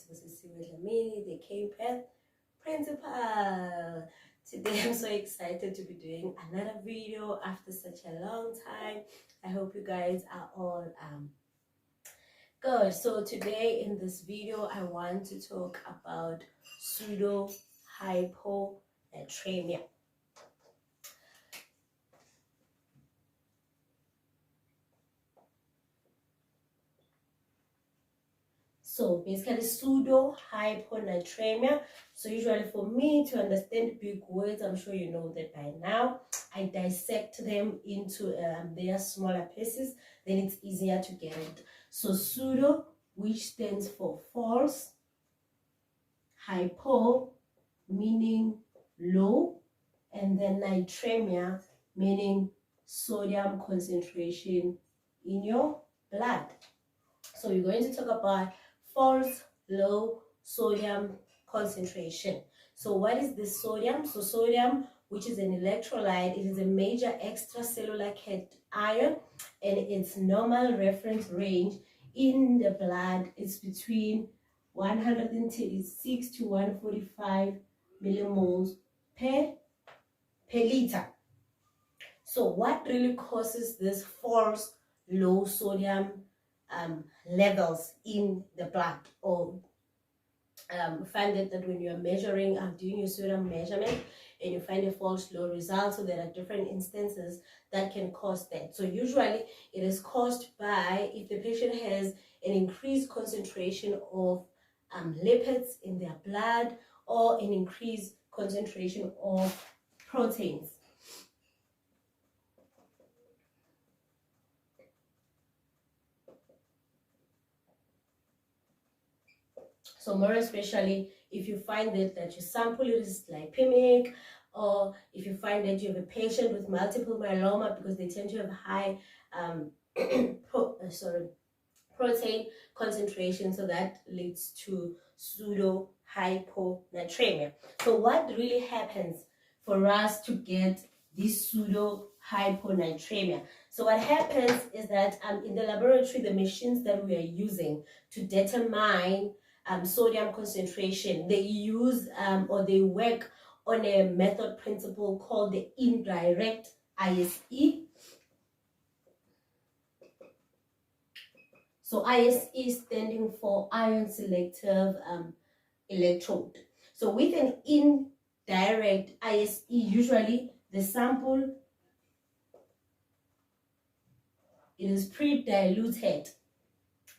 to Pseudohyponatremia, the K-Path Principal. Today I'm so excited to be doing another video after such a long time. I hope you guys are all good. Today in this video I want to talk about pseudohyponatremia. So basically pseudohyponatremia. So usually for me to understand big words, I'm sure you know that by now, I dissect them into their smaller pieces, then it's easier to get it. So pseudo, which stands for false, hypo meaning low, and then natremia meaning sodium concentration in your blood. So we're going to talk about false low sodium concentration. So what is this sodium? So sodium, which is an electrolyte, it is a major extracellular cation, and its normal reference range in the blood is between 136 to 145 millimoles per liter. So what really causes this false low sodium levels in the blood, or find it that when you're measuring, doing your sodium measurement, and you find a false low result, so there are different instances that can cause that. So usually it is caused by if the patient has an increased concentration of lipids in their blood, or an increased concentration of proteins. So more especially if you find that your sample is lipemic, or if you find that you have a patient with multiple myeloma, because they tend to have high protein concentration, so that leads to pseudohyponatremia. So what really happens for us to get this pseudohyponatremia? So what happens is that in the laboratory, the machines that we are using to determine sodium concentration, they use or they work on a method principle called the indirect ISE. So ISE standing for ion selective electrode. So with an indirect ISE, usually the sample, it is pre-diluted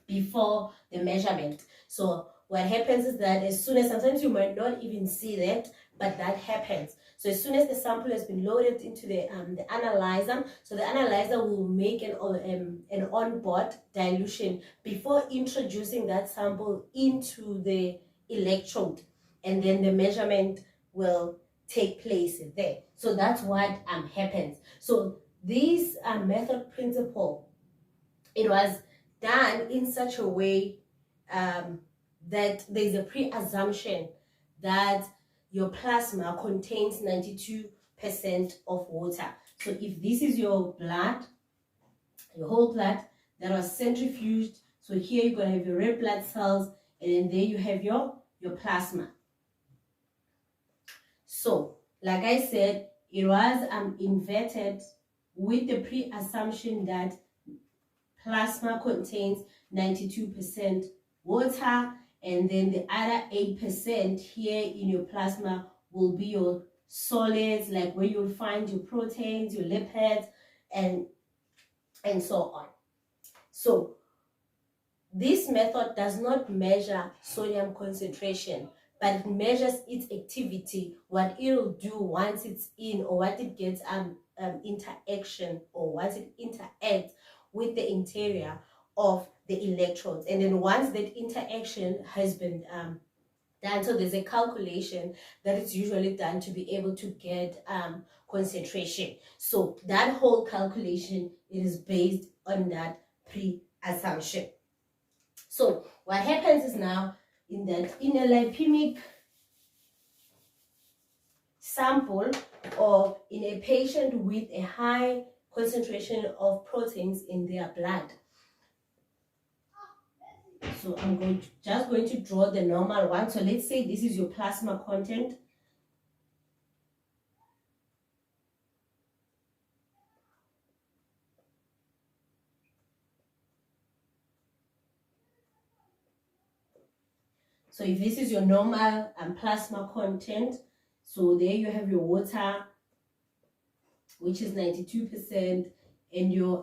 before the measurement. So what happens is that as soon as, sometimes you might not even see that, but that happens. So as soon as the sample has been loaded into the analyzer, so the analyzer will make an onboard dilution before introducing that sample into the electrode, and then the measurement will take place there. So that's what happens. So this method principle, it was done in such a way that there's a pre-assumption that your plasma contains 92% of water. So if this is your blood, your whole blood that was centrifuged, so here you're going to have your red blood cells, and then there you have your plasma. So like I said, it was inverted with the pre-assumption that plasma contains 92% water, and then the other 8% here in your plasma will be your solids, like where you'll find your proteins, your lipids, and so on. So this method does not measure sodium concentration, but it measures its activity, what it'll do once it's in, or what it gets interaction, or once it interacts with the interior of the electrodes. And then once that interaction has been done, so there's a calculation that is usually done to be able to get concentration. So that whole calculation, it is based on that pre-assumption. So what happens is now, in a lipemic sample, or in a patient with a high concentration of proteins in their blood, So I'm just going to draw the normal one. So let's say this is your plasma content. So if this is your normal plasma content, so there you have your water, which is 92%, and your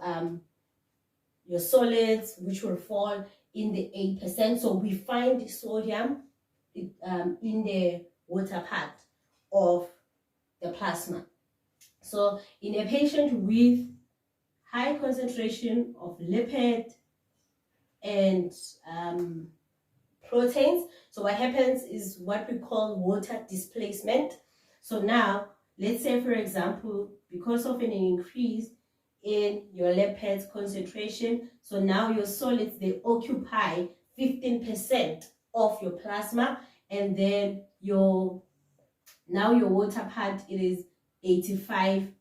solids, which will fall in the 8%. So we find sodium in the water part of the plasma. So in a patient with high concentration of lipid and proteins, so what happens is what we call water displacement. So now, let's say for example, because of an increase in your lipids concentration, so now your solids, they occupy 15% of your plasma, and then your water part, it is 85%.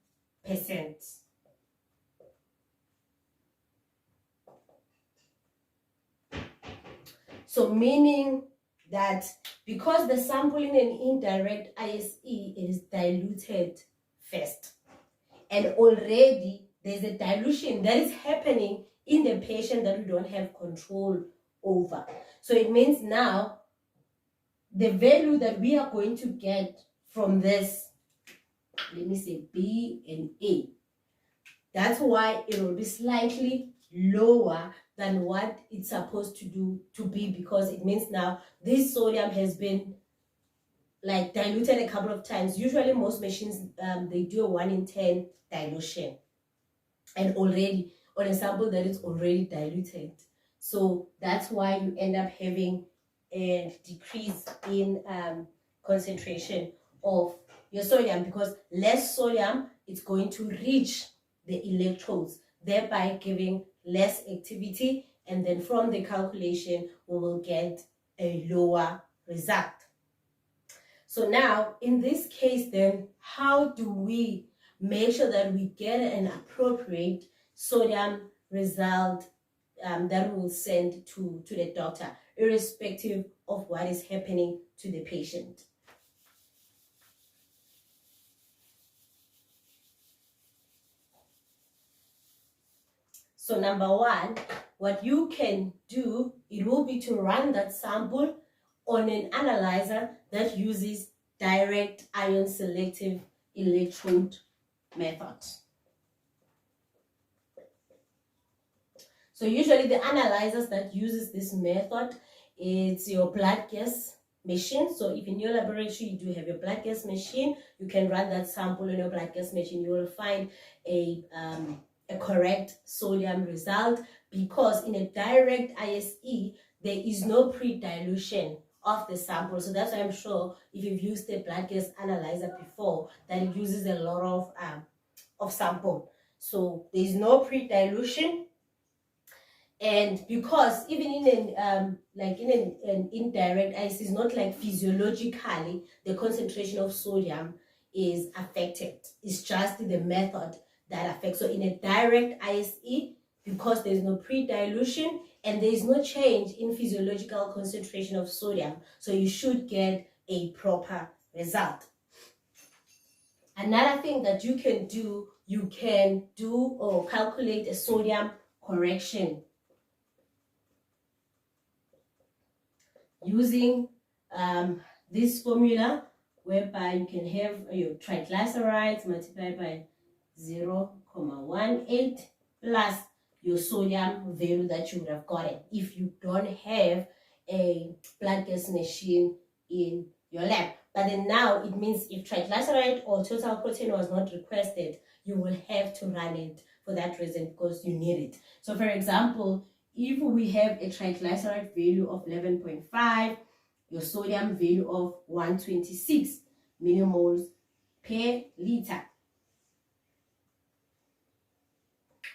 So meaning that because the sample in an indirect ISE is diluted first, and already there's a dilution that is happening in the patient that we don't have control over. So it means now the value that we are going to get from this, let me say B and A, that's why it will be slightly lower than what it's supposed to be, because it means now this sodium has been like diluted a couple of times. Usually most machines, they do a 1 in 10 dilution, and already on a sample that is already diluted. So that's why you end up having a decrease in concentration of your sodium, because less sodium is going to reach the electrodes, thereby giving less activity, and then from the calculation we will get a lower result. So now in this case then, how do we make sure that we get an appropriate sodium result that we will send to the doctor, irrespective of what is happening to the patient? So number one, what you can do, it will be to run that sample on an analyzer that uses direct ion selective electrode method. So usually the analyzers that uses this method, it's your blood gas machine. So if in your laboratory you do have your blood gas machine, you can run that sample in your blood gas machine. You will find a correct sodium result, because in a direct ISE there is no pre-dilution of the sample. So that's why I'm sure if you've used a blood gas analyzer before, that it uses a lot of sample. So there is no pre-dilution, and because even in an indirect ISE, is not like physiologically the concentration of sodium is affected. It's just the method that affects. So in a direct ISE, because there's no pre-dilution and there is no change in physiological concentration of sodium, so you should get a proper result. Another thing that you can do or calculate a sodium correction using this formula, whereby you can have your triglycerides multiplied by 0.18 plus your sodium value that you would have gotten if you don't have a blood gas machine in your lab. But then now it means if triglyceride or total protein was not requested, you will have to run it for that reason, because you need it. So for example, if we have a triglyceride value of 11.5, your sodium value of 126 millimoles per liter.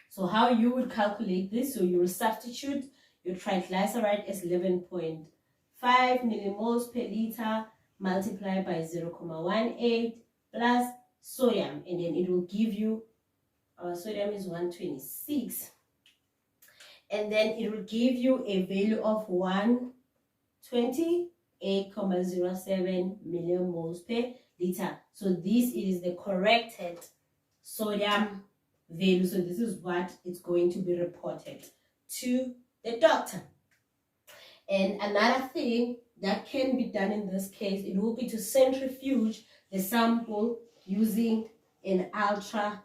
So how you would calculate this, so you will substitute your triglyceride as 11.5 millimoles per liter multiplied by 0.18 plus sodium, and then it will give you, our sodium is 126, and then it will give you a value of 128.07 millimoles per liter. So this is the corrected sodium value. So this is what it's going to be reported to the doctor. And another thing that can be done in this case, it will be to centrifuge the sample using an ultra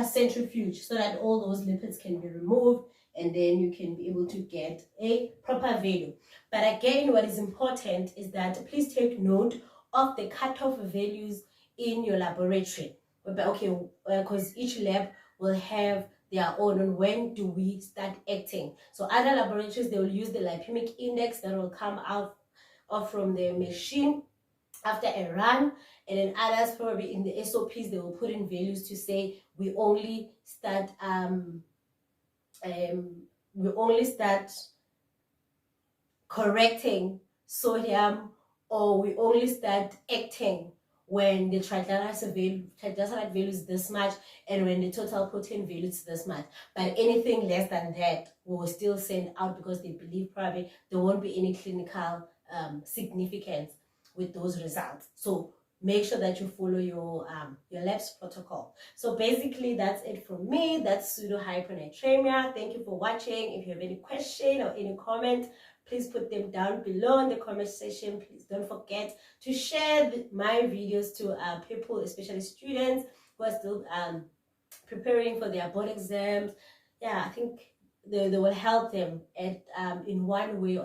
centrifuge, so that all those lipids can be removed, and then you can be able to get a proper value. But again, what is important is that please take note of the cutoff values in your laboratory. Okay, because each lab will have their own on when do we start acting. So other laboratories, they will use the lipemic index that will come out from the machine after a run, and then others probably in the SOPs they will put in values to say we only start correcting sodium, or we only start acting when the triglyceride value is this much, and when the total protein value is this much. But anything less than that we will still send out, because they believe probably there won't be any clinical significance with those results. So make sure that you follow your lab's protocol. So basically that's it from me. That's pseudohyponatremia. Thank you for watching. If you have any question or any comment, please put them down below in the comment section. Please don't forget to share my videos to people, especially students who are still preparing for their board exams. Yeah, I think they will help them at in one way or